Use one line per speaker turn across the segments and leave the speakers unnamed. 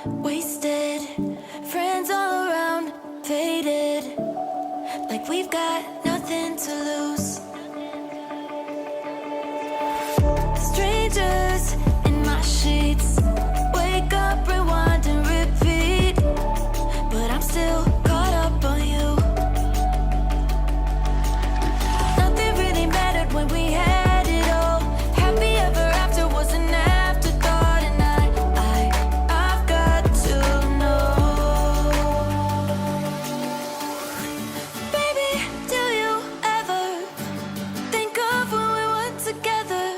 wasted. Friends all around, faded, like we've got nothing to lose. Strangers in my sheets, wake up, rewind and repeat, but I'm still caught up on you. Nothing really mattered when we had it all. Happy ever after was an afterthought, and I've got to know. Baby, do you ever think of when we were together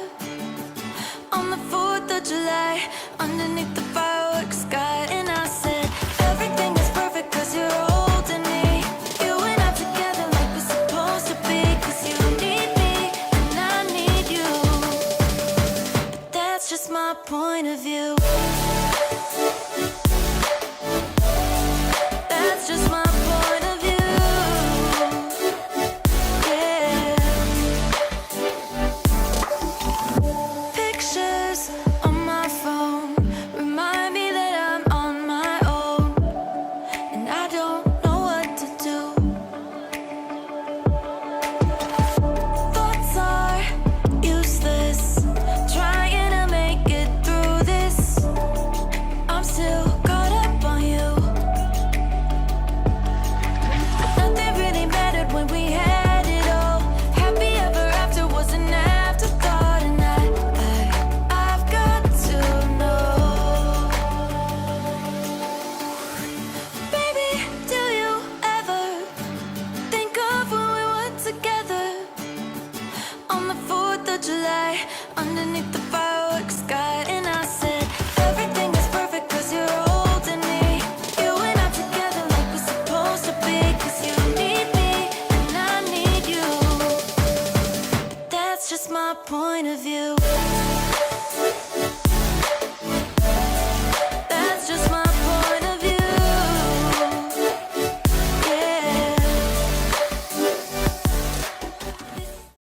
on the 4th of July, underneath the fireworks sky? And I said, everything is perfect 'cause you're holding me. You and I together like we're supposed to be, 'cause you need me and I need you. But that's just my point of view. That's just my point of view. Yeah. Pictures on my phone remind me that I'm on my own, and I don't know what to do. Thoughts are useless, trying to make it through this. I'm still caught up on you. Nothing really mattered when we had it all. Happy ever after was an afterthought, and I've got to know. Baby, do you ever think of when we were together on the 4th of July, underneath the fireworks sky? And I said, everything is perfect 'cause you're holding me. You and I together like we're supposed to be, 'cause you need me and I need you. But that's just my point of view.